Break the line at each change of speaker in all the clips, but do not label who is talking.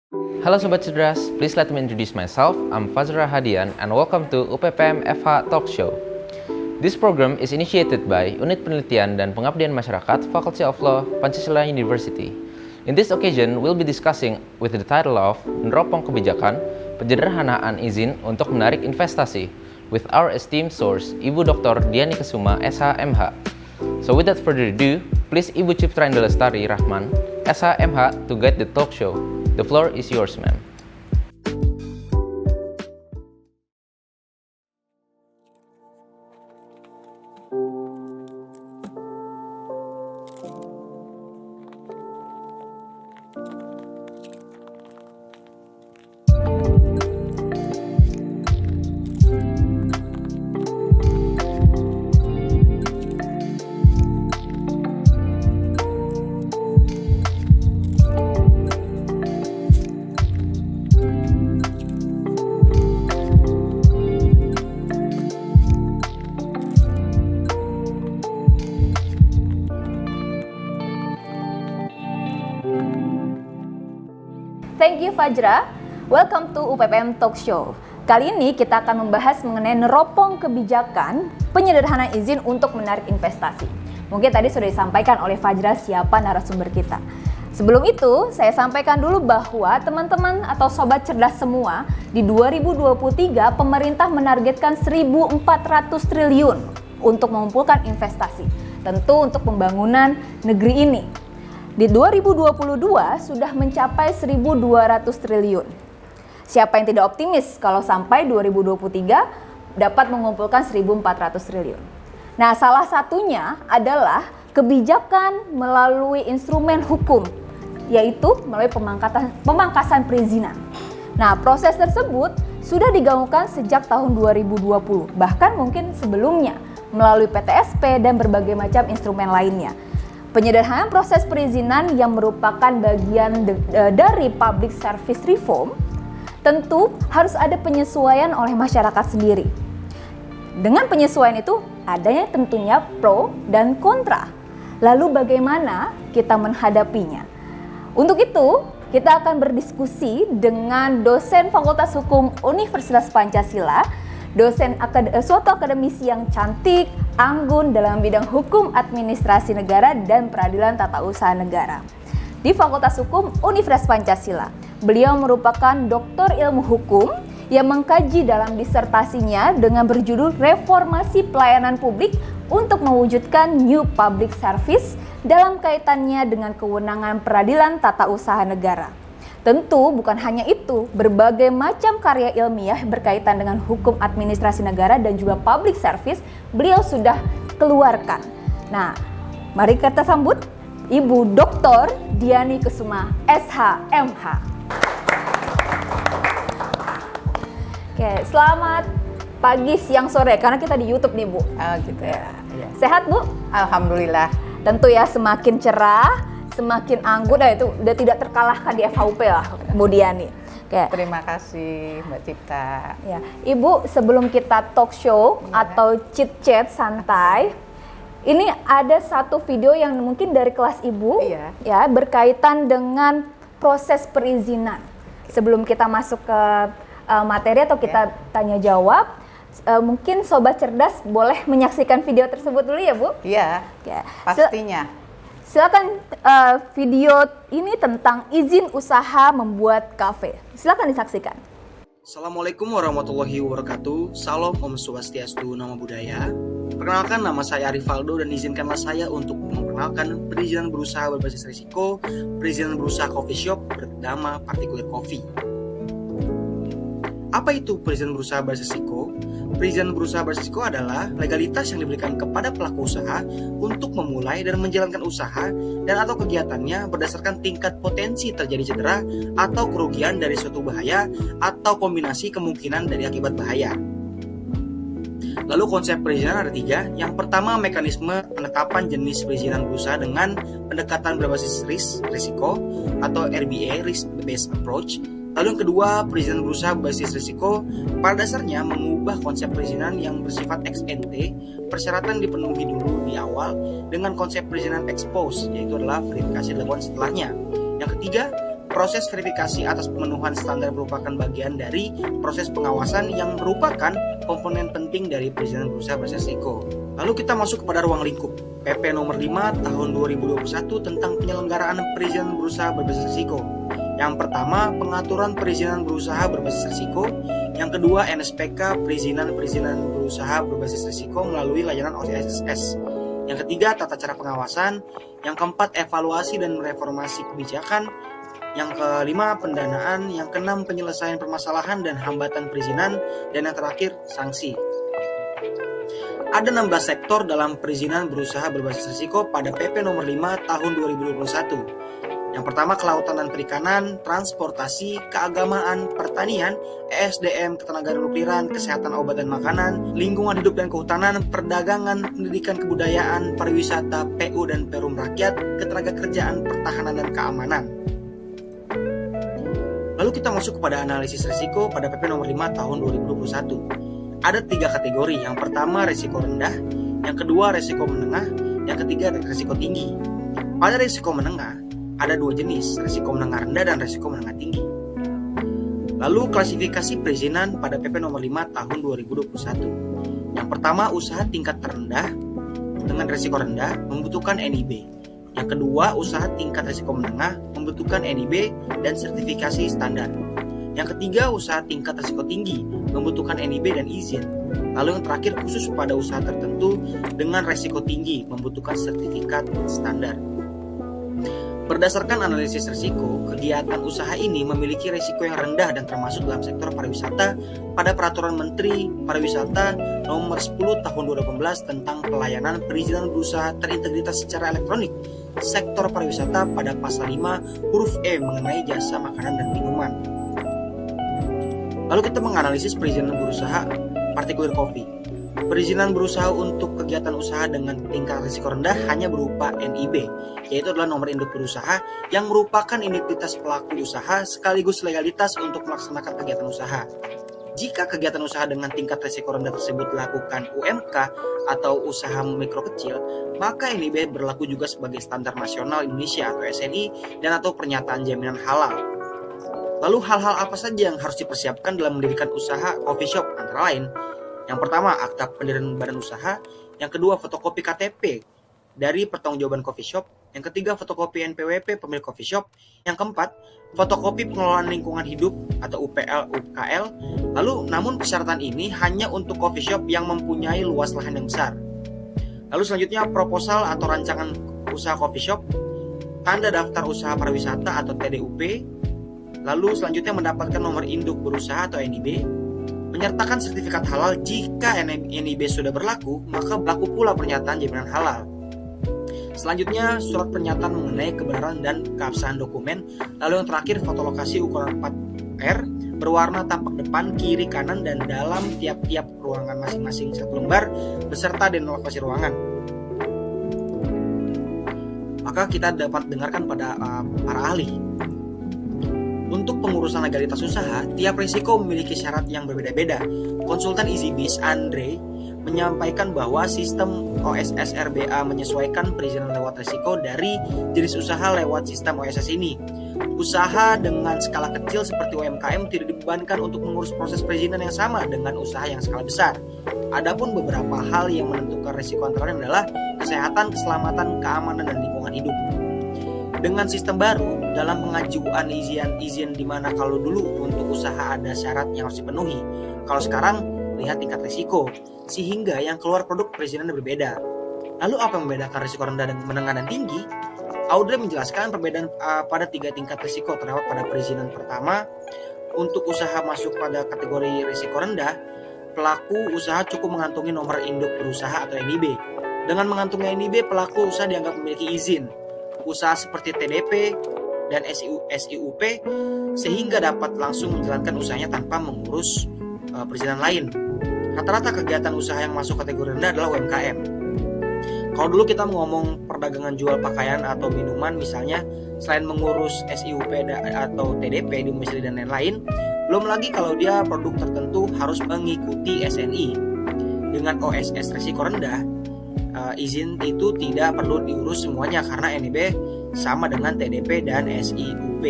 Halo Sobat Cedras, please let me introduce myself. I'm Fazra Hadian and welcome to UPPM FH Talk Show. This program is initiated by Unit Penelitian dan Pengabdian Masyarakat, Faculty of Law, Pancasila University. In this occasion, we'll be discussing with the title of Neropong Kebijakan, Penyederhanaan Izin untuk Menarik Investasi with our esteemed source, Ibu Dr. Diani Kesuma, SH.MH. So without further ado, please Ibu Ciptra Indah Lestari Rahman, SH.MH, to guide the talk show. The floor is yours, ma'am.
Thank you Fajra, welcome to UPPM Talk Show. Kali ini kita akan membahas mengenai neropong kebijakan penyederhanaan izin untuk menarik investasi. Mungkin tadi sudah disampaikan oleh Fajra siapa narasumber kita. Sebelum itu, saya sampaikan dulu bahwa teman-teman atau sobat cerdas semua, di 2023 pemerintah menargetkan 1.400 triliun untuk mengumpulkan investasi, tentu untuk pembangunan negeri ini. Di 2022 sudah mencapai 1.200 triliun. Siapa yang tidak optimis kalau sampai 2023 dapat mengumpulkan 1.400 triliun? Nah, salah satunya adalah kebijakan melalui instrumen hukum, yaitu melalui pemangkasan perizinan. Nah, proses tersebut sudah digaungkan sejak tahun 2020, bahkan mungkin sebelumnya melalui PTSP dan berbagai macam instrumen lainnya. Penyederhanaan proses perizinan yang merupakan bagian dari public service reform tentu harus ada penyesuaian oleh masyarakat sendiri. Dengan penyesuaian itu adanya tentunya pro dan kontra. Lalu bagaimana kita menghadapinya? Untuk itu kita akan berdiskusi dengan dosen Fakultas Hukum Universitas Pancasila, suatu akademisi yang cantik, anggun dalam bidang hukum administrasi negara dan peradilan tata usaha negara di Fakultas Hukum Universitas Pancasila. Beliau merupakan doktor ilmu hukum yang mengkaji dalam disertasinya dengan berjudul Reformasi Pelayanan Publik untuk mewujudkan New Public Service dalam kaitannya dengan kewenangan peradilan tata usaha negara. Tentu bukan hanya itu, berbagai macam karya ilmiah berkaitan dengan hukum administrasi negara dan juga public service beliau sudah keluarkan. Nah, mari kita sambut Ibu Dr. Diani Kesuma, SH.MH. Oke, selamat pagi, siang, sore, karena kita di YouTube nih Bu.
Gitu ya.
Sehat Bu?
Alhamdulillah.
Tentu ya, semakin cerah, semakin anggun, itu udah tidak terkalahkan di FHUP lah Bu Diani. Oke.
Terima kasih Mbak Cipta.
Ya, Ibu, sebelum kita talk show atau chit-chat santai, ini ada satu video yang mungkin dari kelas Ibu ya berkaitan dengan proses perizinan. Sebelum kita masuk ke materi atau kita tanya jawab, mungkin sobat cerdas boleh menyaksikan video tersebut dulu ya Bu?
Iya. Pastinya.
Silakan, video ini tentang izin usaha membuat kafe. Silakan disaksikan.
Assalamualaikum warahmatullahi wabarakatuh. Salam Om Swastiastu, Namo Buddhaya. Perkenalkan, nama saya Arifaldo dan izinkanlah saya untuk memperkenalkan perizinan berusaha berbasis risiko, perizinan berusaha coffee shop bernama Particular Coffee. Apa itu perizinan berusaha berbasis risiko? Perizinan berusaha berbasis risiko adalah legalitas yang diberikan kepada pelaku usaha untuk memulai dan menjalankan usaha dan atau kegiatannya berdasarkan tingkat potensi terjadi cedera atau kerugian dari suatu bahaya atau kombinasi kemungkinan dari akibat bahaya. Lalu konsep perizinan ada 3. Yang pertama, mekanisme penetapan jenis perizinan berusaha dengan pendekatan berbasis risiko atau RBA, Risk Based Approach. Lalu yang kedua, perizinan berusaha berbasis risiko pada dasarnya mengubah konsep perizinan yang bersifat ex ante, persyaratan dipenuhi dulu di awal, dengan konsep perizinan ex post, yaitu adalah verifikasi dilakukan setelahnya. Yang ketiga, Proses verifikasi atas pemenuhan standar merupakan bagian dari proses pengawasan yang merupakan komponen penting dari perizinan berusaha berresiko. Lalu kita masuk kepada ruang lingkup PP nomor 5 tahun 2021 tentang penyelenggaraan perizinan berusaha berbasis risiko. Yang pertama, pengaturan perizinan berusaha berbasis risiko. Yang kedua, NSPK, perizinan berusaha berbasis risiko melalui layanan OSS. Yang ketiga, tata cara pengawasan. Yang keempat, evaluasi dan reformasi kebijakan. Yang kelima, pendanaan. Yang keenam, penyelesaian permasalahan dan hambatan perizinan. Dan yang terakhir, sanksi. Ada 16 sektor dalam perizinan berusaha berbasis risiko pada PP nomor 5 tahun 2021. Yang pertama, kelautan dan perikanan, transportasi, keagamaan, pertanian, ESDM, ketenagaan nukliran, kesehatan obat dan makanan, lingkungan hidup dan kehutanan, perdagangan, pendidikan kebudayaan, pariwisata, PU dan Perum Rakyat, ketenagakerjaan, pertahanan dan keamanan. Lalu kita masuk kepada analisis risiko pada PP nomor 5 tahun 2021. Ada 3 kategori. Yang pertama, risiko rendah, yang kedua, risiko menengah, yang ketiga, risiko tinggi. Pada risiko menengah, ada 2 jenis, risiko menengah rendah dan risiko menengah tinggi. Lalu klasifikasi perizinan pada PP nomor 5 tahun 2021. Yang pertama, usaha tingkat terendah dengan risiko rendah membutuhkan NIB. Yang kedua, usaha tingkat risiko menengah membutuhkan NIB dan sertifikasi standar. Yang ketiga, usaha tingkat risiko tinggi membutuhkan NIB dan izin. Lalu yang terakhir, khusus pada usaha tertentu dengan risiko tinggi membutuhkan sertifikat standar. Berdasarkan analisis risiko, kegiatan usaha ini memiliki risiko yang rendah dan termasuk dalam sektor pariwisata pada Peraturan Menteri Pariwisata Nomor 10 Tahun 2018 tentang pelayanan perizinan berusaha terintegritas secara elektronik sektor pariwisata pada pasal 5 huruf E mengenai jasa makanan dan minuman. Lalu kita menganalisis perizinan berusaha partikular kopi. Perizinan berusaha untuk kegiatan usaha dengan tingkat risiko rendah hanya berupa NIB, yaitu adalah nomor induk berusaha yang merupakan identitas pelaku usaha sekaligus legalitas untuk melaksanakan kegiatan usaha. Jika kegiatan usaha dengan tingkat risiko rendah tersebut dilakukan UMK atau usaha mikro kecil, maka NIB berlaku juga sebagai standar nasional Indonesia atau SNI dan atau pernyataan jaminan halal. Lalu hal-hal apa saja yang harus dipersiapkan dalam mendirikan usaha coffee shop? Antara lain, yang pertama, akta pendirian badan usaha. Yang kedua, fotokopi KTP dari pertanggungjawaban coffee shop. Yang ketiga, fotokopi NPWP pemilik coffee shop. Yang keempat, fotokopi pengelolaan lingkungan hidup atau UPL/UKL. Lalu, namun persyaratan ini hanya untuk coffee shop yang mempunyai luas lahan yang besar. Lalu selanjutnya, proposal atau rancangan usaha coffee shop, tanda daftar usaha pariwisata atau TDUP. Lalu selanjutnya mendapatkan nomor induk berusaha atau NIB. Menyertakan sertifikat halal. Jika NIB sudah berlaku, maka berlaku pula pernyataan jaminan halal. Selanjutnya, surat pernyataan mengenai kebenaran dan keabsahan dokumen. Lalu yang terakhir, foto lokasi ukuran 4R berwarna tampak depan, kiri, kanan, dan dalam tiap-tiap ruangan masing-masing 1 lembar beserta dan lokasi ruangan. Maka kita dapat dengarkan pada para ahli. Untuk pengurusan legalitas usaha, tiap risiko memiliki syarat yang berbeda-beda. Konsultan EasyBiz Andre menyampaikan bahwa sistem OSS RBA menyesuaikan perizinan lewat risiko dari jenis usaha lewat sistem OSS ini. Usaha dengan skala kecil seperti UMKM tidak dibebankan untuk mengurus proses perizinan yang sama dengan usaha yang skala besar. Adapun beberapa hal yang menentukan risiko antara lain adalah kesehatan, keselamatan, keamanan, dan lingkungan hidup. Dengan sistem baru, dalam pengajuan izin di mana kalau dulu untuk usaha ada syarat yang harus dipenuhi, kalau sekarang lihat tingkat risiko, sehingga yang keluar produk perizinan berbeda. Lalu apa yang membedakan risiko rendah dan menengah dan tinggi? Audrey menjelaskan perbedaan pada 3 tingkat risiko terdapat pada perizinan. Pertama, untuk usaha masuk pada kategori risiko rendah, pelaku usaha cukup mengantongi nomor induk berusaha atau NIB. Dengan mengantongi NIB, pelaku usaha dianggap memiliki izin usaha seperti TDP dan SIUP sehingga dapat langsung menjalankan usahanya tanpa mengurus perizinan lain. Rata-rata kegiatan usaha yang masuk kategori rendah adalah UMKM. Kalau dulu kita ngomong perdagangan jual pakaian atau minuman misalnya, selain mengurus SIUP atau TDP, domisili dan lain-lain, belum lagi kalau dia produk tertentu harus mengikuti SNI. Dengan OSS risiko rendah, izin itu tidak perlu diurus semuanya karena NIB sama dengan TDP dan SIUP.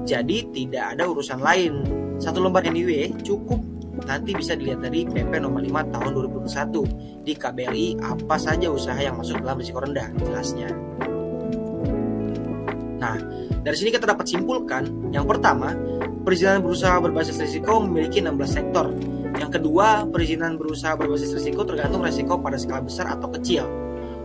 Jadi tidak ada urusan lain. Satu lembar NIW cukup. Nanti bisa dilihat dari PP nomor 5 tahun 2021 di KBLI apa saja usaha yang masuk dalam risiko rendah, jelasnya. Nah, dari sini kita dapat simpulkan, yang pertama, perizinan berusaha berbasis risiko memiliki 16 sektor. Yang kedua, perizinan berusaha berbasis risiko tergantung risiko pada skala besar atau kecil.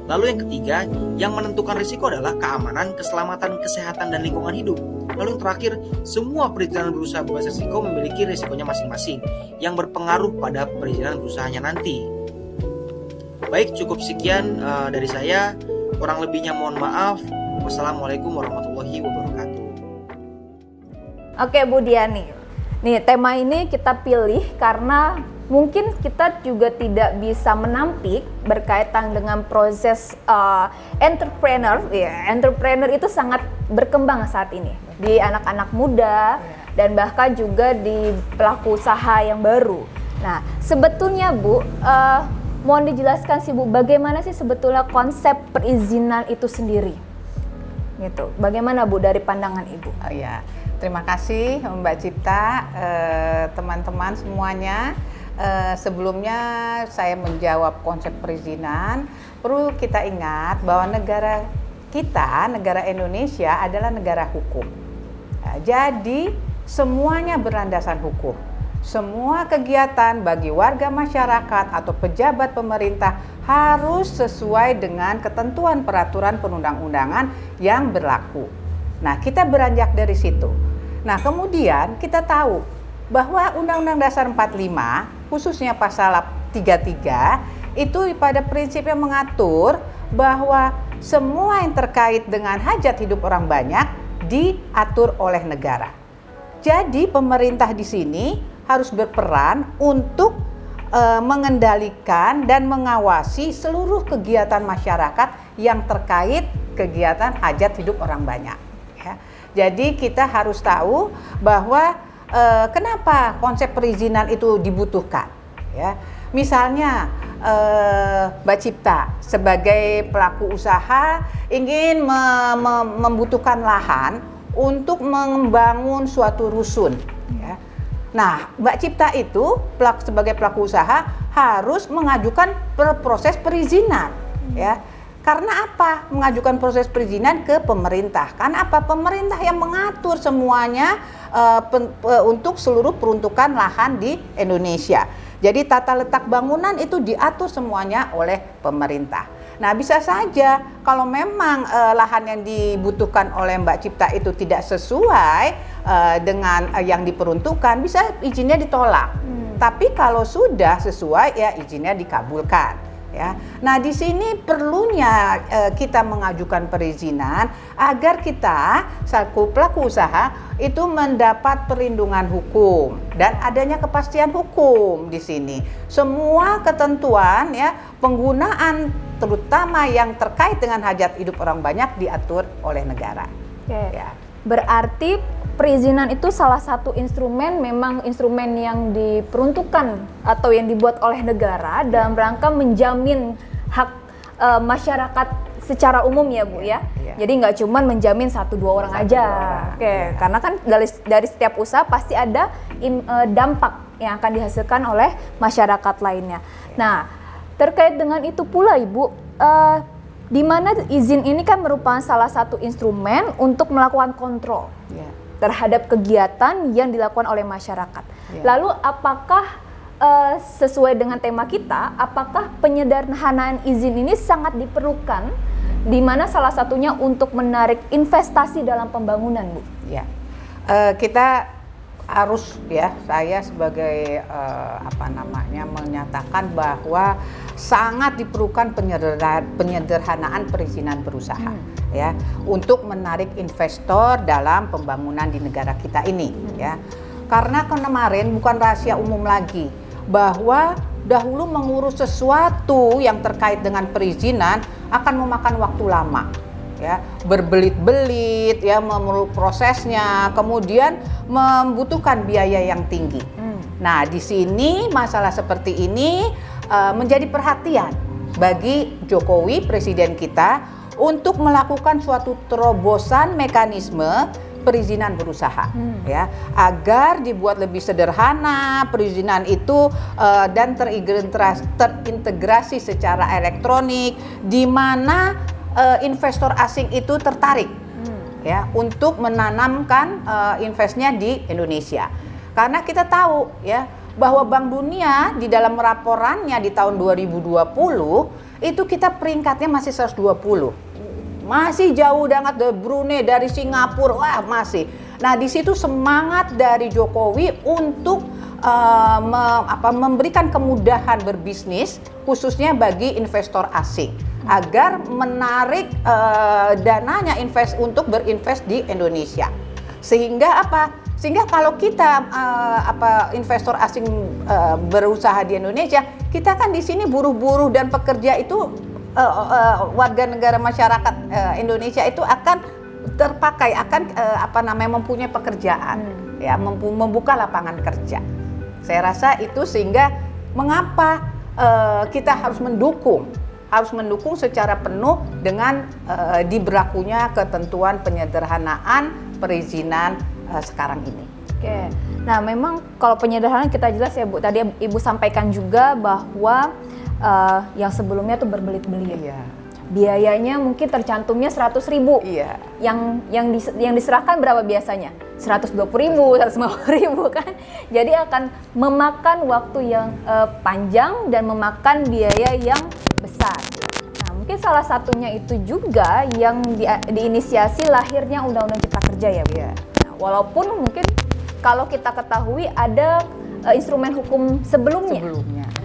Lalu yang ketiga, yang menentukan risiko adalah keamanan, keselamatan, kesehatan, dan lingkungan hidup. Lalu yang terakhir, semua perizinan berusaha berbasis risiko memiliki risikonya masing-masing yang berpengaruh pada perizinan berusahanya nanti. Baik, cukup sekian dari saya. Kurang lebihnya mohon maaf. Wassalamualaikum warahmatullahi wabarakatuh.
Oke Bu Diani, nih tema ini kita pilih karena mungkin kita juga tidak bisa menampik berkaitan dengan proses entrepreneur. Ya, entrepreneur itu sangat berkembang saat ini di anak-anak muda dan bahkan juga di pelaku usaha yang baru. Nah, sebetulnya Bu, mohon dijelaskan sih Bu, bagaimana sih sebetulnya konsep perizinan itu sendiri? Gitu. Bagaimana Bu dari pandangan Ibu?
Oh ya, terima kasih Mbak Cipta, teman-teman semuanya. Sebelumnya saya menjawab konsep perizinan, perlu kita ingat bahwa negara kita, negara Indonesia adalah negara hukum. Jadi semuanya berlandasan hukum. Semua kegiatan bagi warga masyarakat atau pejabat pemerintah harus sesuai dengan ketentuan peraturan perundang-undangan yang berlaku. Nah, kita beranjak dari situ. Nah, kemudian kita tahu bahwa Undang-Undang Dasar 45, khususnya pasal 33, itu pada prinsipnya mengatur bahwa semua yang terkait dengan hajat hidup orang banyak diatur oleh negara. Jadi pemerintah di sini harus berperan untuk mengendalikan dan mengawasi seluruh kegiatan masyarakat yang terkait kegiatan hajat hidup orang banyak. Ya. Jadi kita harus tahu bahwa kenapa konsep perizinan itu dibutuhkan. Ya. Misalnya Mbak Cipta sebagai pelaku usaha ingin membutuhkan lahan untuk membangun suatu rusun. Ya. Nah, Mbak Cipta itu sebagai pelaku usaha harus mengajukan proses perizinan, ya. Karena apa? Mengajukan proses perizinan ke pemerintah. Karena apa? Pemerintah yang mengatur semuanya untuk seluruh peruntukan lahan di Indonesia. Jadi tata letak bangunan itu diatur semuanya oleh pemerintah. Nah, bisa saja kalau memang lahan yang dibutuhkan oleh Mbak Cipta itu tidak sesuai dengan yang diperuntukkan, bisa izinnya ditolak. Tapi kalau sudah sesuai, ya izinnya dikabulkan. Ya. Nah, di sini perlunya kita mengajukan perizinan agar kita selaku pelaku usaha itu mendapat perlindungan hukum dan adanya kepastian hukum di sini. Semua ketentuan ya penggunaan terutama yang terkait dengan hajat hidup orang banyak diatur oleh negara.
Oke.
Ya.
Berarti perizinan itu salah satu instrumen, memang instrumen yang diperuntukkan atau yang dibuat oleh negara dalam rangka menjamin hak masyarakat secara umum ya Bu ya. Jadi nggak cuma menjamin 1-2 orang aja. Oke, karena kan dari setiap usaha pasti ada dampak yang akan dihasilkan oleh masyarakat lainnya. Nah, terkait dengan itu pula Ibu, di mana izin ini kan merupakan salah satu instrumen untuk melakukan kontrol terhadap kegiatan yang dilakukan oleh masyarakat. Lalu apakah sesuai dengan tema kita, apakah penyederhanaan izin ini sangat diperlukan, di mana salah satunya untuk menarik investasi dalam pembangunan, Bu?
Ya, kita harus saya sebagai menyatakan bahwa sangat diperlukan penyederhanaan perizinan berusaha ya untuk menarik investor dalam pembangunan di negara kita ini ya. Karena kemarin bukan rahasia umum lagi bahwa dahulu mengurus sesuatu yang terkait dengan perizinan akan memakan waktu lama. Ya, berbelit-belit ya memerlukan prosesnya, kemudian membutuhkan biaya yang tinggi. Nah, di sini masalah seperti ini menjadi perhatian bagi Jokowi presiden kita untuk melakukan suatu terobosan mekanisme perizinan berusaha, ya, agar dibuat lebih sederhana perizinan itu dan terintegrasi secara elektronik, di mana investor asing itu tertarik, ya, untuk menanamkan investnya di Indonesia. Karena kita tahu, ya, bahwa Bank Dunia di dalam laporannya di tahun 2020 itu kita peringkatnya masih 120. Masih jauh banget dari Brunei, dari Singapura, wah masih. Nah, di situ semangat dari Jokowi untuk memberikan kemudahan berbisnis khususnya bagi investor asing agar menarik dananya untuk berinvest di Indonesia. Sehingga apa? Sehingga kalau kita investor asing berusaha di Indonesia, kita kan di sini buruh-buruh dan pekerja itu warga negara masyarakat Indonesia itu akan terpakai, akan mempunyai pekerjaan, ya, membuka lapangan kerja. Saya rasa itu sehingga mengapa kita harus mendukung secara penuh dengan diberlakunya ketentuan penyederhanaan perizinan sekarang ini.
Oke, nah memang kalau penyederhanaan kita jelas ya Bu, tadi Ibu sampaikan juga bahwa yang sebelumnya tuh berbelit-belit.
Iya.
Biayanya mungkin tercantumnya 100.000.
Iya.
Yang diserahkan berapa biasanya? 120.000, 150.000 kan. Jadi akan memakan waktu yang panjang dan memakan biaya yang besar. Nah, mungkin salah satunya itu juga yang diinisiasi lahirnya Undang-Undang Cipta Kerja ya Bu.
Iya.
Nah, walaupun mungkin kalau kita ketahui ada instrumen hukum sebelumnya.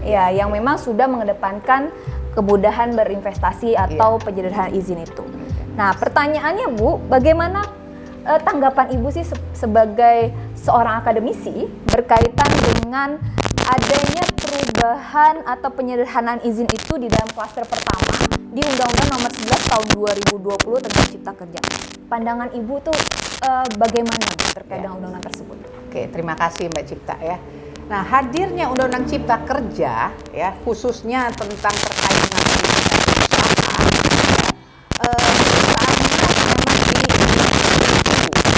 Ya, yang memang sudah mengedepankan kemudahan berinvestasi atau penyederhanaan izin itu. Nah, pertanyaannya Bu, bagaimana tanggapan Ibu sih sebagai seorang akademisi berkaitan dengan adanya perubahan atau penyederhanaan izin itu di dalam klaster pertama di Undang-Undang Nomor 11 Tahun 2020 tentang Cipta Kerja. Pandangan Ibu tuh bagaimana terkait dengan undang-undang tersebut?
Oke, terima kasih Mbak Cipta ya. Nah, hadirnya Undang-Undang Cipta Kerja ya, khususnya tentang terkait dengan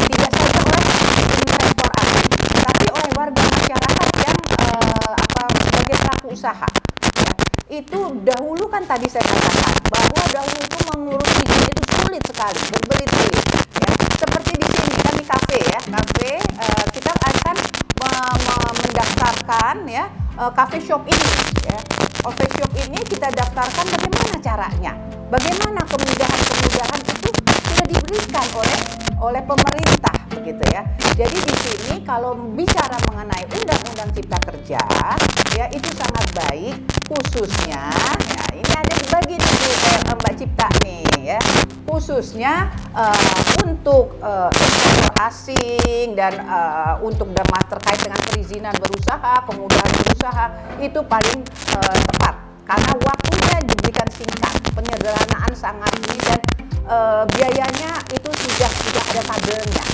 tidak saja oleh investor asing, tapi oleh warga masyarakat yang sebagai pelaku usaha. Ya. Itu dahulu kan tadi saya katakan bahwa dahulu itu mengurus izin itu sulit sekali, berbelit-belit. Ya. Seperti di sini kami kafe ya, kita akan mendaftarkan ya cafe shop ini ya. Cafe shop ini kita daftarkan bagaimana caranya? Bagaimana kemudahan-kemudahan itu sudah diberikan oleh pemerintah begitu ya. Jadi di sini kalau bicara mengenai Undang-Undang Cipta Kerja ya itu sangat baik khususnya ya ini ada dibagi nih Mbak Cipta nih ya. Khususnya untuk investor asing dan untuk terkait dengan perizinan berusaha, kemudahan berusaha itu paling tepat karena waktunya diberikan singkat, penyederhanaan sangat ini dan biayanya itu sudah ada tabelnya.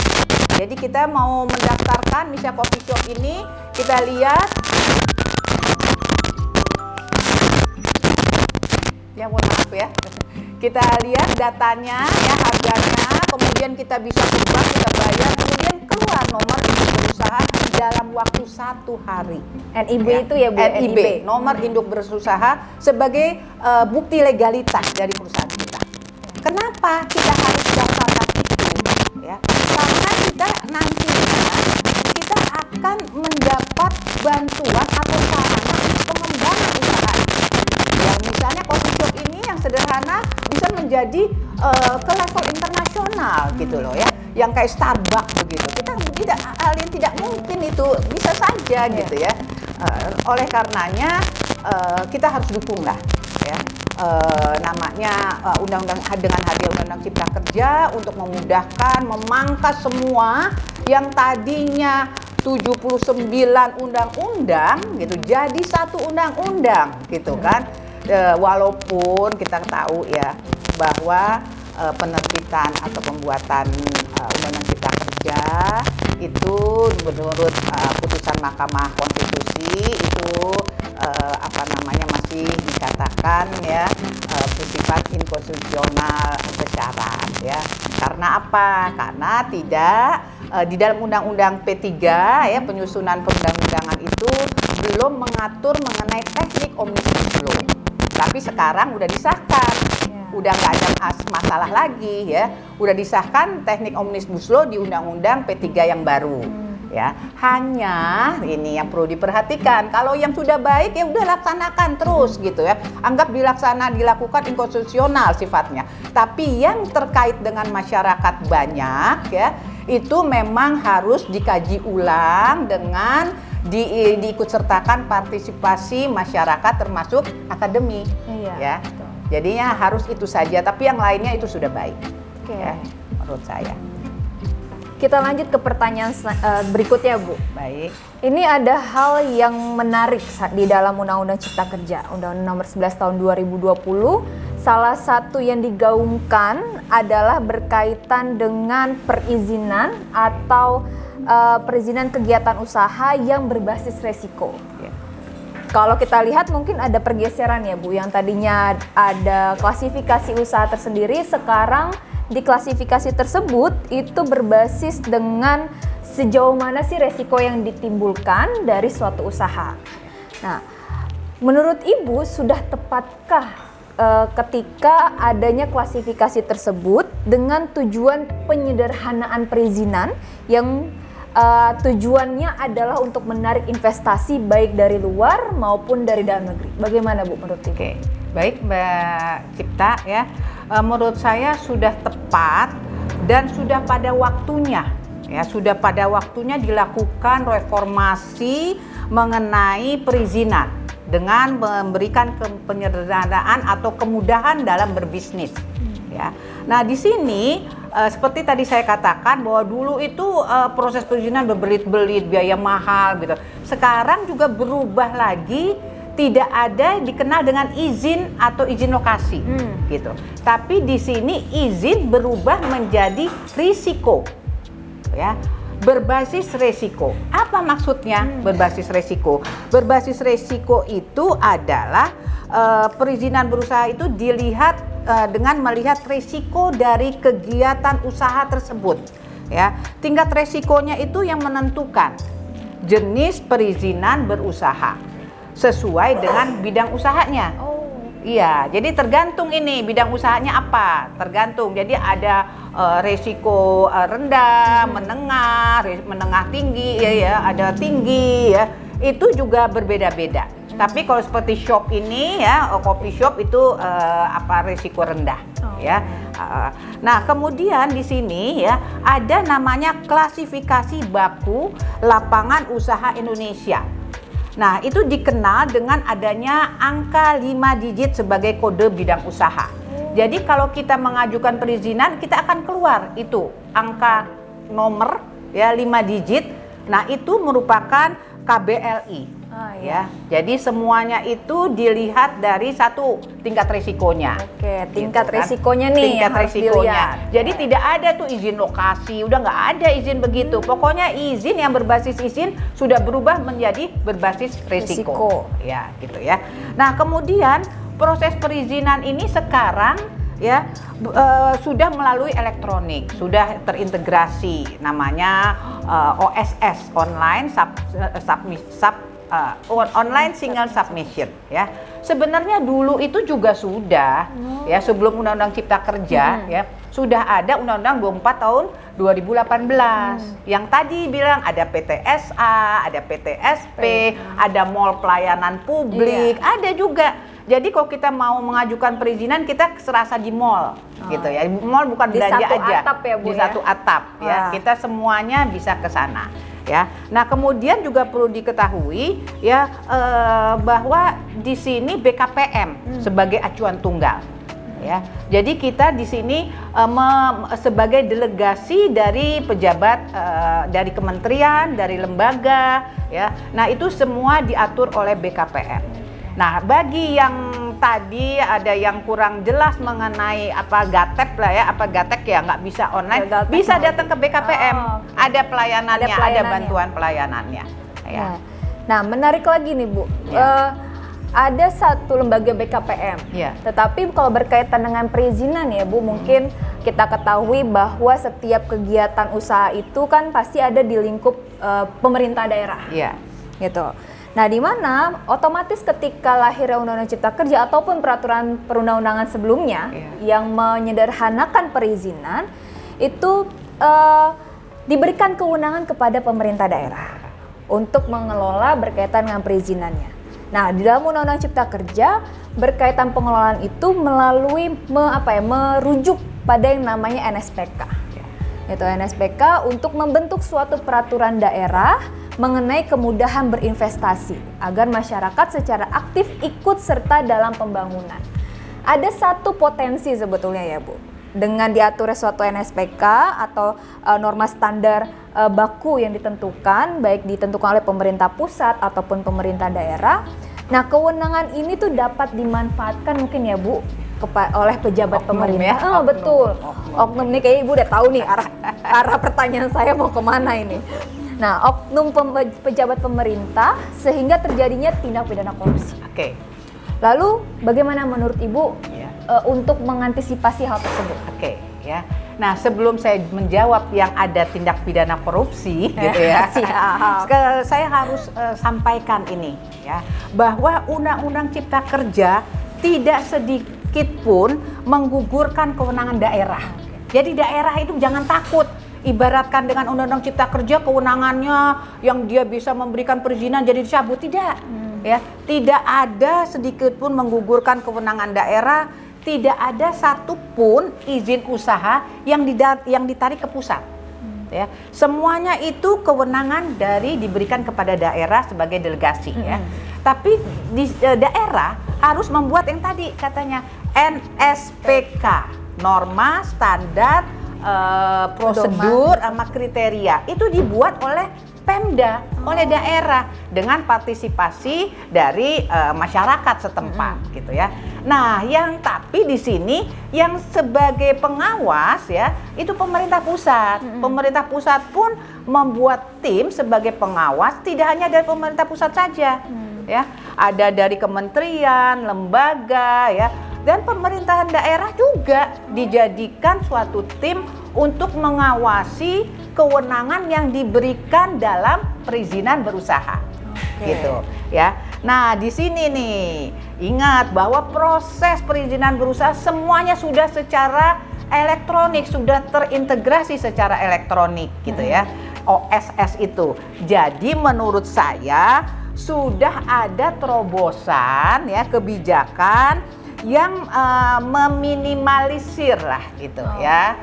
Jadi kita mau mendaftarkan misalnya coffee shop ini kita lihat ya mohon maaf ya. Kita lihat datanya, ya harganya, kemudian kita bisa ubah, kita bayar, kemudian keluar nomor induk berusaha dalam waktu 1 hari.
NIB ya. Itu ya Bu?
NIB, nomor induk berusaha sebagai bukti legalitas dari perusahaan kita. Kenapa kita harus daftarkan itu? Ya, karena kita nantinya kita akan mendapat bantuan atau sarana pengembangan usaha. Ya, misalnya coffee shop ini yang sederhana bisa menjadi ke level internasional gitu loh ya, yang kayak Starbucks begitu. Kita hal yang tidak mungkin itu bisa saja gitu ya. Oleh karenanya kita harus dukung lah ya. Namanya undang-undang dengan hadir Undang-Undang Cipta Kerja untuk memudahkan, memangkas semua yang tadinya 79 undang-undang gitu jadi satu undang-undang gitu kan. Walaupun kita tahu ya bahwa penerbitan atau pembuatan Undang-Undang Cipta Kerja itu menurut putusan Mahkamah Konstitusi itu masih dikatakan merupakan ya bersifat inkonstitusional bersyarat ya. Karena apa? Karena tidak di dalam Undang-Undang P3 ya, penyusunan perundang-undangan itu belum mengatur mengenai teknik omnibus law. Tapi sekarang udah disahkan, udah nggak ada masalah lagi ya, udah disahkan teknik omnibus law di Undang-Undang P3 yang baru. Ya, hanya ini yang perlu diperhatikan. Kalau yang sudah baik ya udah laksanakan terus gitu ya. Anggap dilakukan inkonstitusional sifatnya. Tapi yang terkait dengan masyarakat banyak ya, itu memang harus dikaji ulang dengan diikutsertakan partisipasi masyarakat termasuk akademi.
Iya,
Ya.
betul.
Jadinya harus itu saja, tapi yang lainnya itu sudah baik.
Oke.
Ya, menurut saya.
Kita lanjut ke pertanyaan berikutnya, Bu.
Baik.
Ini ada hal yang menarik di dalam Undang-Undang Cipta Kerja, Undang-Undang Nomor 11 Tahun 2020. Salah satu yang digaungkan adalah berkaitan dengan perizinan atau perizinan kegiatan usaha yang berbasis resiko.
Ya.
Kalau kita lihat mungkin ada pergeseran ya, Bu, yang tadinya ada klasifikasi usaha tersendiri, sekarang di klasifikasi tersebut itu berbasis dengan sejauh mana sih resiko yang ditimbulkan dari suatu usaha. Nah, menurut Ibu sudah tepatkah ketika adanya klasifikasi tersebut dengan tujuan penyederhanaan perizinan yang tujuannya adalah untuk menarik investasi baik dari luar maupun dari dalam negeri? Bagaimana, Bu, menurut Ibu?
Oke, baik Mbak Cipta ya. Menurut saya sudah tepat dan sudah pada waktunya ya, sudah pada waktunya dilakukan reformasi mengenai perizinan dengan memberikan penyederhanaan atau kemudahan dalam berbisnis ya. Nah, di sini seperti tadi saya katakan bahwa dulu itu proses perizinan berbelit-belit, biaya mahal gitu. Sekarang juga berubah lagi, tidak ada dikenal dengan izin atau izin lokasi gitu. Tapi di sini izin berubah menjadi risiko ya, berbasis resiko. Apa maksudnya berbasis resiko? Berbasis resiko itu adalah perizinan berusaha itu dilihat dengan melihat resiko dari kegiatan usaha tersebut ya. Tingkat resikonya itu yang menentukan jenis perizinan berusaha sesuai dengan bidang usahanya.
Oh.
Iya, jadi tergantung ini bidang usahanya apa, tergantung. Jadi ada resiko rendah, menengah tinggi, ya, ada tinggi, ya. Itu juga berbeda-beda. Tapi kalau seperti shop ini, ya, coffee shop itu resiko rendah, ya. Nah, kemudian di sini ya ada namanya klasifikasi baku lapangan usaha Indonesia. Nah, itu dikenal dengan adanya angka 5 digit sebagai kode bidang usaha. Jadi kalau kita mengajukan perizinan, kita akan keluar itu angka nomor ya 5 digit. Nah, itu merupakan KBLI. Ya. Jadi semuanya itu dilihat dari satu tingkat risikonya.
Oke, tingkat
gitu kan.
risikonya nih
Tingkat
yang harus
risikonya.
dilihat.
Jadi tidak ada tuh izin lokasi, udah nggak ada izin begitu. Pokoknya izin yang berbasis izin sudah berubah menjadi berbasis risiko. Ya, gitu ya. Nah, kemudian proses perizinan ini sekarang ya sudah melalui elektronik, sudah terintegrasi namanya OSS, online single submission ya. Sebenarnya dulu itu juga sudah ya, sebelum Undang-Undang Cipta Kerja ya, sudah ada Undang-Undang 24 tahun 2018 yang tadi bilang ada PTSA, ada PTSP, ada mall pelayanan publik, ada juga. Jadi kalau kita mau mengajukan perizinan, kita serasa di mall gitu ya. Mall bukan belanja aja.
Atap ya, Bu,
di satu atap ya. Kita semuanya bisa ke sana. Ya, nah kemudian juga perlu diketahui ya bahwa di sini BKPM sebagai acuan tunggal, ya. Jadi kita di sini sebagai delegasi dari pejabat dari kementerian, dari lembaga, ya. Nah itu semua diatur oleh BKPM. Nah bagi yang tadi ada yang kurang jelas mengenai apa Gatep lah ya, apa Gatek ya nggak bisa online, bisa datang ke BKPM, ada pelayanannya, ada bantuan pelayanannya. Ya.
Nah, menarik lagi nih Bu, ada satu lembaga BKPM.
Iya.
Tetapi kalau berkaitan dengan perizinan ya Bu, mungkin kita ketahui bahwa setiap kegiatan usaha itu kan pasti ada di lingkup pemerintah daerah.
Iya.
Gitu. Nah, di mana otomatis ketika lahirnya Undang-Undang Cipta Kerja ataupun peraturan perundang-undangan sebelumnya yang menyederhanakan perizinan itu diberikan kewenangan kepada pemerintah daerah untuk mengelola berkaitan dengan perizinannya. Nah, di dalam Undang-Undang Cipta Kerja berkaitan pengelolaan itu melalui merujuk pada yang namanya NSPK. Itu NSPK untuk membentuk suatu peraturan daerah mengenai kemudahan berinvestasi agar masyarakat secara aktif ikut serta dalam pembangunan. Ada satu potensi sebetulnya ya Bu, dengan diaturnya suatu NSPK atau norma standar baku yang ditentukan, baik ditentukan oleh pemerintah pusat ataupun pemerintah daerah. Nah, kewenangan ini tuh dapat dimanfaatkan mungkin ya Bu oleh pejabat
Oknum
pemerintah.
ya?
Oh, betul.
Oknum.
Oknum nih kayaknya Ibu udah tahu nih arah pertanyaan saya mau kemana ini. Nah, oknum pejabat pemerintah sehingga terjadinya tindak pidana korupsi.
Oke.
Lalu bagaimana menurut Ibu
Ya.
untuk mengantisipasi hal tersebut?
Oke, ya. Nah, sebelum saya menjawab yang ada tindak pidana korupsi, gitu ya,
Siap.
saya harus sampaikan ini, ya, bahwa Undang-Undang Cipta Kerja tidak sedikit pun menggugurkan kewenangan daerah. Jadi daerah itu jangan takut. Ibaratkan dengan Undang-Undang Cipta Kerja kewenangannya yang dia bisa memberikan perizinan jadi dicabut, tidak. Ya, tidak ada sedikit pun menggugurkan kewenangan daerah. Tidak ada satupun izin usaha yang ditarik ke pusat. Ya, semuanya itu kewenangan diberikan kepada daerah sebagai delegasi. Ya. Tapi di daerah harus membuat yang tadi katanya NSPK, norma standar prosedur sama kriteria, itu dibuat oleh Pemda, oleh daerah dengan partisipasi dari masyarakat setempat, gitu ya. Nah, tapi di sini yang sebagai pengawas ya itu pemerintah pusat. Pemerintah pusat pun membuat tim sebagai pengawas, tidak hanya dari pemerintah pusat saja, ya, ada dari kementerian, lembaga, ya, dan pemerintahan daerah juga dijadikan suatu tim untuk mengawasi kewenangan yang diberikan dalam perizinan berusaha, gitu ya. Nah, di sini nih ingat bahwa proses perizinan berusaha semuanya sudah secara elektronik, sudah terintegrasi secara elektronik, gitu ya. OSS itu. Jadi menurut saya sudah ada terobosan ya kebijakan yang meminimalisir lah gitu ya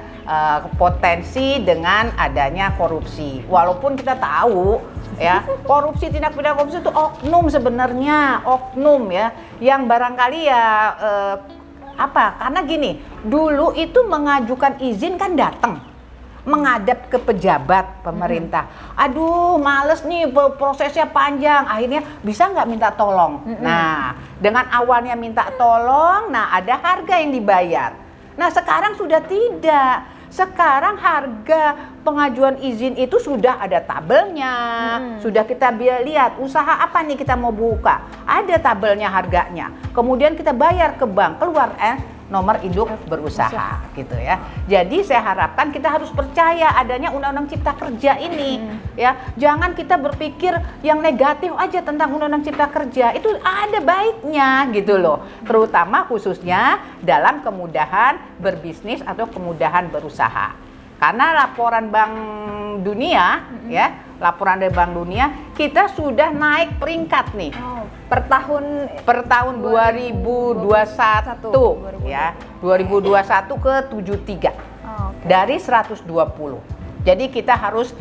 potensi dengan adanya korupsi. Walaupun kita tahu ya korupsi, tindak pidana korupsi itu oknum sebenarnya, oknum ya yang barangkali ya karena gini, dulu itu mengajukan izin kan datang menghadap ke pejabat pemerintah. Aduh, males nih prosesnya panjang. Akhirnya bisa nggak minta tolong? Nah, dengan awalnya minta tolong, nah ada harga yang dibayar. Nah, sekarang sudah tidak. Sekarang harga pengajuan izin itu sudah ada tabelnya. Sudah kita lihat usaha apa nih kita mau buka. Ada tabelnya harganya. Kemudian kita bayar ke bank, keluar nomor induk berusaha gitu ya. Jadi saya harapkan kita harus percaya adanya Undang-Undang Cipta Kerja ini ya. Jangan kita berpikir yang negatif aja tentang Undang-Undang Cipta Kerja. Itu ada baiknya gitu loh. Terutama khususnya dalam kemudahan berbisnis atau kemudahan berusaha. Karena laporan Bank Dunia ya, laporan dari Bank Dunia kita sudah naik peringkat nih. Per tahun 2021 ya. 2021 ke 73. Dari 120. Jadi kita harus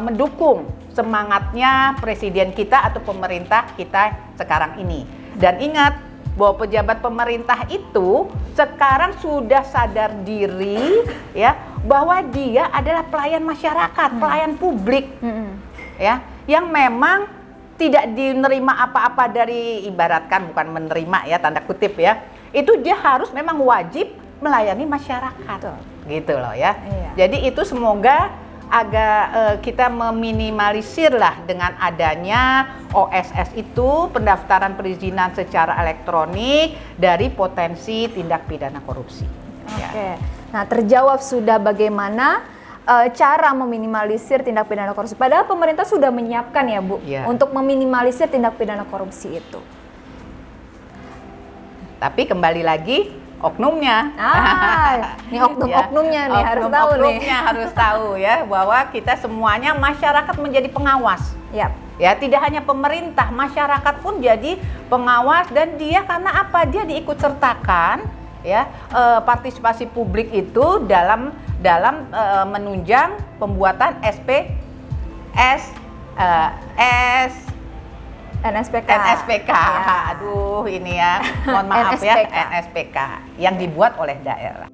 mendukung semangatnya presiden kita atau pemerintah kita sekarang ini. Dan ingat bahwa pejabat pemerintah itu sekarang sudah sadar diri ya bahwa dia adalah pelayan masyarakat, pelayan publik. Ya, yang memang tidak menerima apa-apa dari, ibaratkan bukan menerima ya tanda kutip ya. Itu dia harus memang wajib melayani masyarakat. Gitu loh ya. Jadi itu semoga kita meminimalisir lah dengan adanya OSS itu, pendaftaran perizinan secara elektronik, dari potensi tindak pidana korupsi.
Oke. Nah, terjawab sudah bagaimana cara meminimalisir tindak pidana korupsi. Padahal pemerintah sudah menyiapkan ya, Bu, untuk meminimalisir tindak pidana korupsi itu.
Tapi kembali lagi oknumnya.
Ini oknum-oknumnya nih harus tahu nih.
Oknumnya harus tahu ya, bahwa kita semuanya masyarakat menjadi pengawas.
Yap.
Ya, tidak hanya pemerintah, masyarakat pun jadi pengawas, dan dia karena apa? Dia diikut sertakan ya, partisipasi publik itu dalam menunjang pembuatan NSPK. Ya. Aduh, ini ya, mohon maaf ya, NSPK yang dibuat oleh daerah.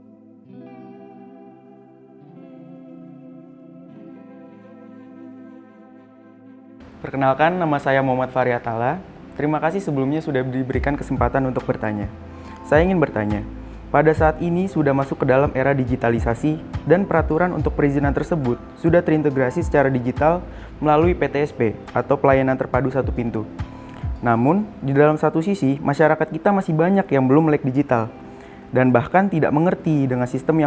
Perkenalkan, nama saya Muhammad Faryatala. Terima kasih sebelumnya sudah diberikan kesempatan untuk bertanya. Saya ingin bertanya, pada saat ini sudah masuk ke dalam era digitalisasi dan peraturan untuk perizinan tersebut sudah terintegrasi secara digital melalui PTSP atau pelayanan terpadu satu pintu. Namun, di dalam satu sisi, masyarakat kita masih banyak yang belum melek digital dan bahkan tidak mengerti dengan sistem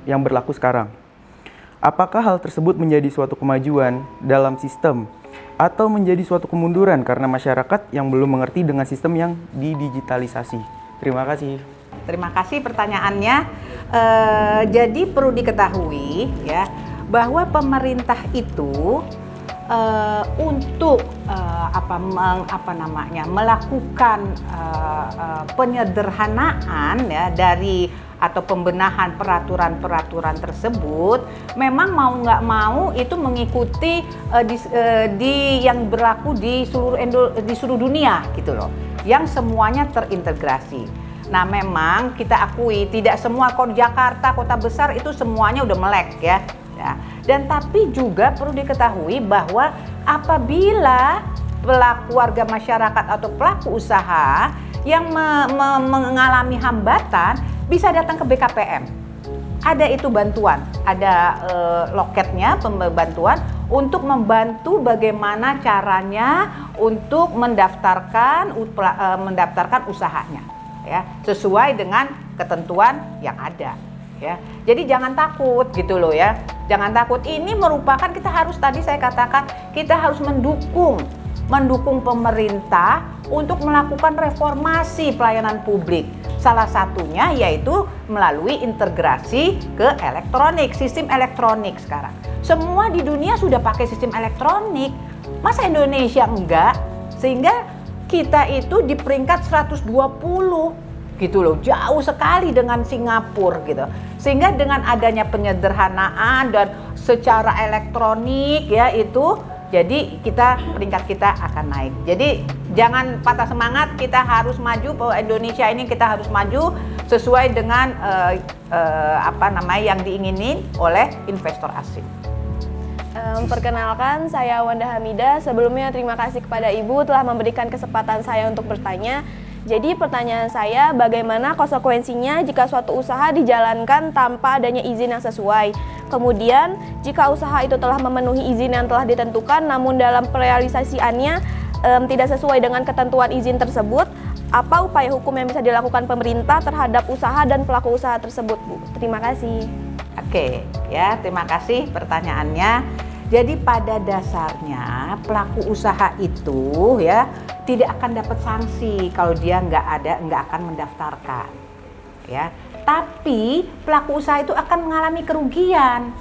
yang berlaku sekarang. Apakah hal tersebut menjadi suatu kemajuan dalam sistem atau menjadi suatu kemunduran karena masyarakat yang belum mengerti dengan sistem yang didigitalisasi? Terima kasih.
Terima kasih pertanyaannya. Jadi perlu diketahui ya, bahwa pemerintah itu untuk melakukan penyederhanaan ya dari atau pembenahan peraturan-peraturan tersebut, memang mau nggak mau itu mengikuti yang berlaku di seluruh dunia gitu loh, yang semuanya terintegrasi. Nah, memang kita akui tidak semua Jakarta, kota besar itu semuanya udah melek ya. Dan tapi juga perlu diketahui bahwa apabila pelaku warga masyarakat atau pelaku usaha yang mengalami hambatan bisa datang ke BKPM. Ada itu bantuan, ada loketnya bantuan untuk membantu bagaimana caranya untuk mendaftarkan usahanya. Ya, sesuai dengan ketentuan yang ada ya. Jadi jangan takut gitu loh ya. Jangan takut, ini merupakan kita harus, tadi saya katakan, kita harus mendukung pemerintah untuk melakukan reformasi pelayanan publik. Salah satunya yaitu melalui integrasi ke elektronik, sistem elektronik sekarang. Semua di dunia sudah pakai sistem elektronik. Masa Indonesia enggak? Sehingga kita itu di peringkat 120 gitu loh, jauh sekali dengan Singapura gitu. Sehingga dengan adanya penyederhanaan dan secara elektronik ya itu, jadi peringkat kita akan naik. Jadi jangan patah semangat, kita harus maju, Indonesia ini kita harus maju sesuai dengan yang diingini oleh investor asing.
Perkenalkan, saya Wanda Hamida. Sebelumnya terima kasih kepada Ibu telah memberikan kesempatan saya untuk bertanya. Jadi pertanyaan saya, bagaimana konsekuensinya jika suatu usaha dijalankan tanpa adanya izin yang sesuai? Kemudian, jika usaha itu telah memenuhi izin yang telah ditentukan, namun dalam realisasiannya tidak sesuai dengan ketentuan izin tersebut, apa upaya hukum yang bisa dilakukan pemerintah terhadap usaha dan pelaku usaha tersebut, Bu? Terima kasih.
Oke, ya, terima kasih pertanyaannya. Jadi pada dasarnya pelaku usaha itu ya tidak akan dapat sanksi kalau dia nggak akan mendaftarkan, ya. Tapi pelaku usaha itu akan mengalami kerugian.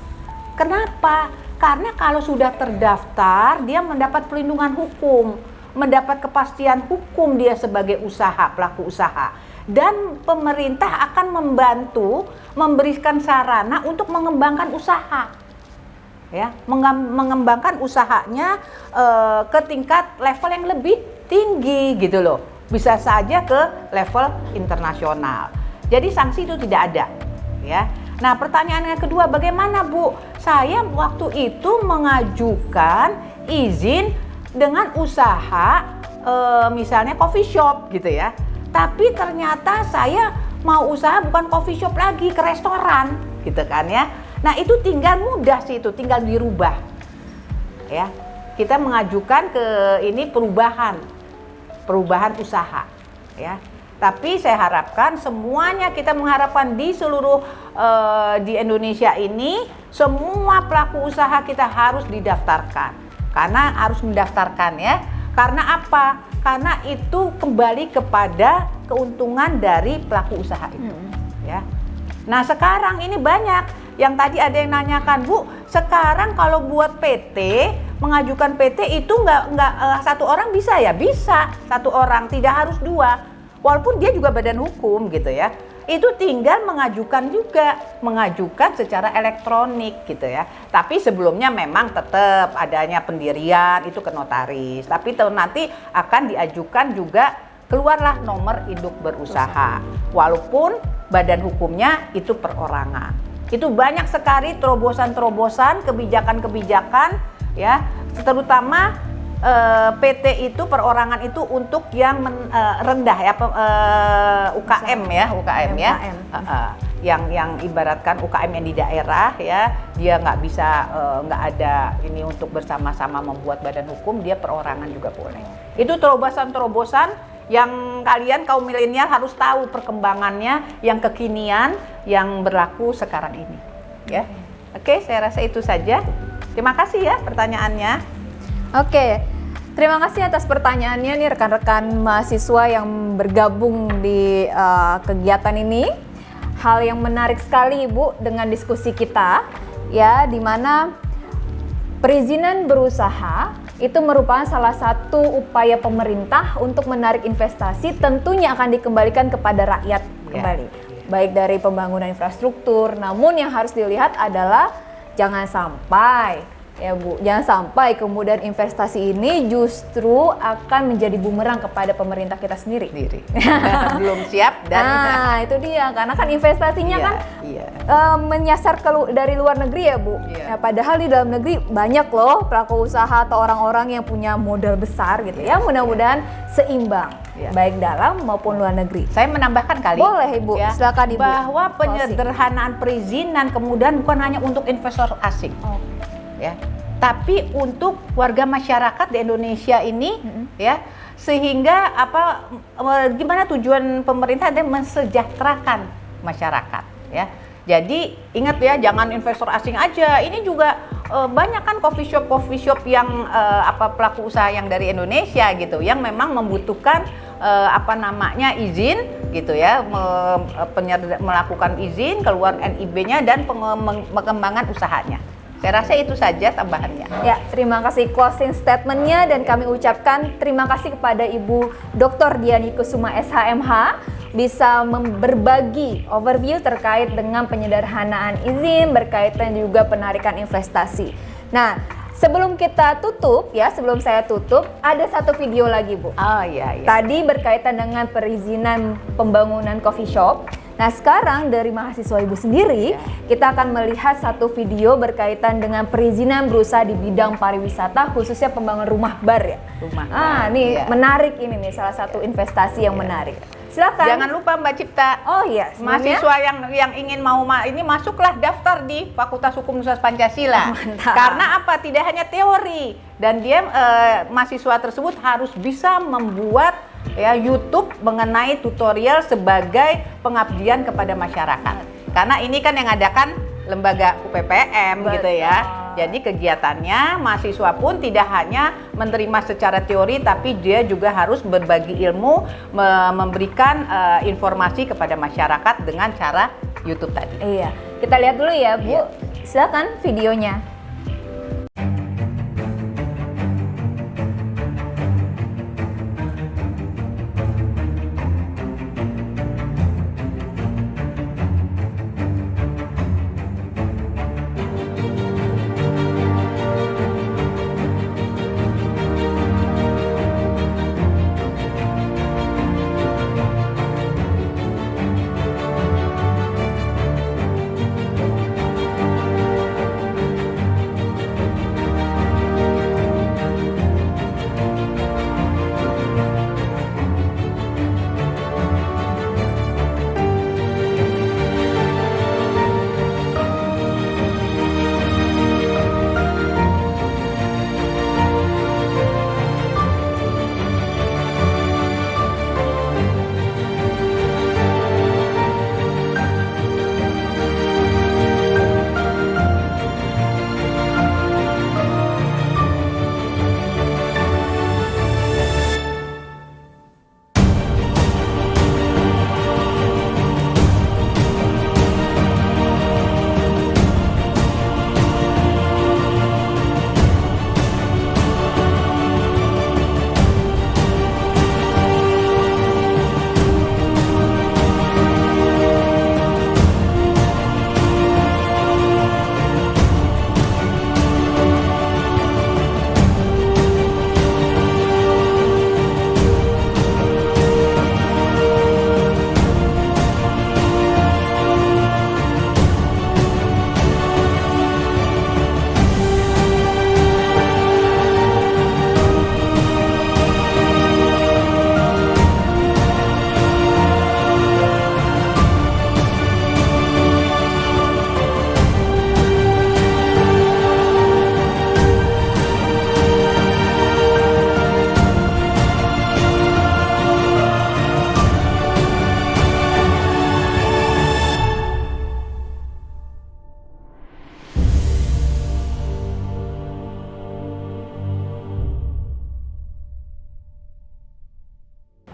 Kenapa? Karena kalau sudah terdaftar dia mendapat perlindungan hukum, mendapat kepastian hukum dia sebagai pelaku usaha. Dan pemerintah akan membantu memberikan sarana untuk mengembangkan usaha. Ya, mengembangkan usahanya ke tingkat level yang lebih tinggi gitu loh. Bisa saja ke level internasional. Jadi sanksi itu tidak ada, ya. Nah, pertanyaan yang kedua, bagaimana, Bu? Saya waktu itu mengajukan izin dengan usaha misalnya coffee shop gitu ya. Tapi ternyata saya mau usaha bukan coffee shop lagi, ke restoran gitu kan ya. Nah, itu tinggal mudah sih, itu tinggal dirubah. Ya. Kita mengajukan ke ini perubahan usaha, ya. Tapi saya harapkan semuanya, kita mengharapkan di seluruh di Indonesia ini semua pelaku usaha kita harus didaftarkan. Karena harus mendaftarkan, ya. Karena apa? Karena itu kembali kepada keuntungan dari pelaku usaha itu, ya. Nah, sekarang ini banyak yang tadi ada yang nanyakan, Bu, sekarang kalau buat PT, mengajukan PT itu nggak satu orang bisa ya? Bisa, satu orang, tidak harus dua. Walaupun dia juga badan hukum gitu ya. Itu tinggal mengajukan secara elektronik gitu ya. Tapi sebelumnya memang tetap adanya pendirian itu ke notaris. Tapi nanti akan diajukan juga, keluarlah nomor induk berusaha. Walaupun badan hukumnya itu perorangan. Itu banyak sekali terobosan-terobosan, kebijakan-kebijakan, ya, terutama PT itu perorangan itu untuk yang rendah ya, UKM ya, yang ibaratkan UKM yang di daerah ya, dia nggak bisa nggak ada ini untuk bersama-sama membuat badan hukum, dia perorangan juga boleh. Itu terobosan-terobosan yang kalian kaum milenial harus tahu perkembangannya, yang kekinian, yang berlaku sekarang ini, ya. Oke, saya rasa itu saja. Terima kasih ya pertanyaannya.
Oke, terima kasih atas pertanyaannya nih rekan-rekan mahasiswa yang bergabung di kegiatan ini. Hal yang menarik sekali Ibu dengan diskusi kita, ya, di mana perizinan berusaha itu merupakan salah satu upaya pemerintah untuk menarik investasi, tentunya akan dikembalikan kepada rakyat kembali, baik dari pembangunan infrastruktur. Namun yang harus dilihat adalah jangan sampai ya Bu, jangan sampai kemudian investasi ini justru akan menjadi bumerang kepada pemerintah kita sendiri.
Belum siap dan
itu dia, karena kan investasinya menyasar dari luar negeri ya Bu. Nah, padahal di dalam negeri banyak loh pelaku usaha atau orang-orang yang punya modal besar gitu ya. Mudah-mudahan seimbang baik dalam maupun luar negeri.
Saya menambahkan kali.
Boleh Ibu, silakan Ibu.
Bahwa penyederhanaan perizinan kemudian bukan hanya untuk investor asing. Ya, tapi untuk warga masyarakat di Indonesia ini, ya, sehingga gimana tujuan pemerintah adalah mensejahterakan masyarakat, ya. Jadi ingat ya, jangan investor asing aja. Ini juga banyak kan coffee shop yang pelaku usaha yang dari Indonesia gitu, yang memang membutuhkan izin gitu ya, melakukan izin, keluar NIB-nya dan pengembangan usahanya. Saya rasa itu saja tambahannya.
Ya, terima kasih closing statement-nya dan kami ucapkan terima kasih kepada Ibu Dr. Diani Kusuma SHMH bisa berbagi overview terkait dengan penyederhanaan izin berkaitan juga penarikan investasi. Nah, sebelum kita tutup ya, sebelum saya tutup, ada satu video lagi Bu.
Oh iya.
Tadi berkaitan dengan perizinan pembangunan coffee shop. Nah, sekarang dari mahasiswa Ibu sendiri, kita akan melihat satu video berkaitan dengan perizinan berusaha di bidang pariwisata, khususnya pembangunan rumah bar ya. Menarik ini nih, salah satu investasi yang menarik. Silakan.
Jangan lupa Mbak Cipta.
Oh iya,
mahasiswa yang ingin ini masuklah daftar di Fakultas Hukum Universitas Pancasila. Karena apa? Tidak hanya teori, dan dia mahasiswa tersebut harus bisa membuat YouTube mengenai tutorial sebagai pengabdian kepada masyarakat. Karena ini kan yang adakan lembaga UPPM gitu ya. Jadi kegiatannya mahasiswa pun tidak hanya menerima secara teori, tapi dia juga harus berbagi ilmu, memberikan informasi kepada masyarakat dengan cara YouTube tadi.
Iya, kita lihat dulu ya Bu. Silakan videonya.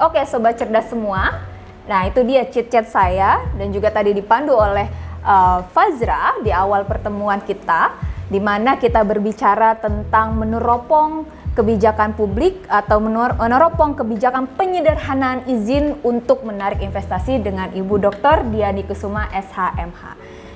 Oke, sobat cerdas semua. Nah, itu dia chit-chat saya dan juga tadi dipandu oleh Fazra di awal pertemuan kita, di mana kita berbicara tentang meneropong kebijakan publik atau meneropong kebijakan penyederhanaan izin untuk menarik investasi dengan Ibu Dr. Diani Kusuma SHMH.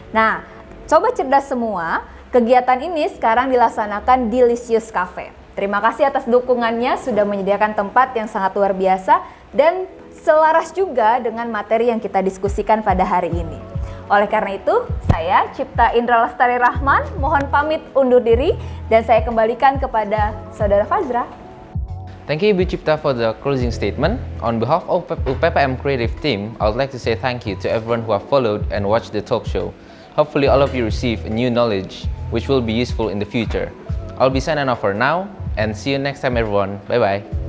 Nah, sobat cerdas semua, kegiatan ini sekarang dilaksanakan di Lisius Cafe. Terima kasih atas dukungannya sudah menyediakan tempat yang sangat luar biasa dan selaras juga dengan materi yang kita diskusikan pada hari ini. Oleh karena itu, saya Cipta Indra Lestari Rahman mohon pamit undur diri dan saya kembalikan kepada Saudara Fazra.
Thank you, Ibu Cipta, for the closing statement. On behalf of UPPM Creative Team, I would like to say thank you to everyone who have followed and watched the talk show. Hopefully all of you receive new knowledge which will be useful in the future. I'll be signing off for now and see you next time, everyone. Bye-bye.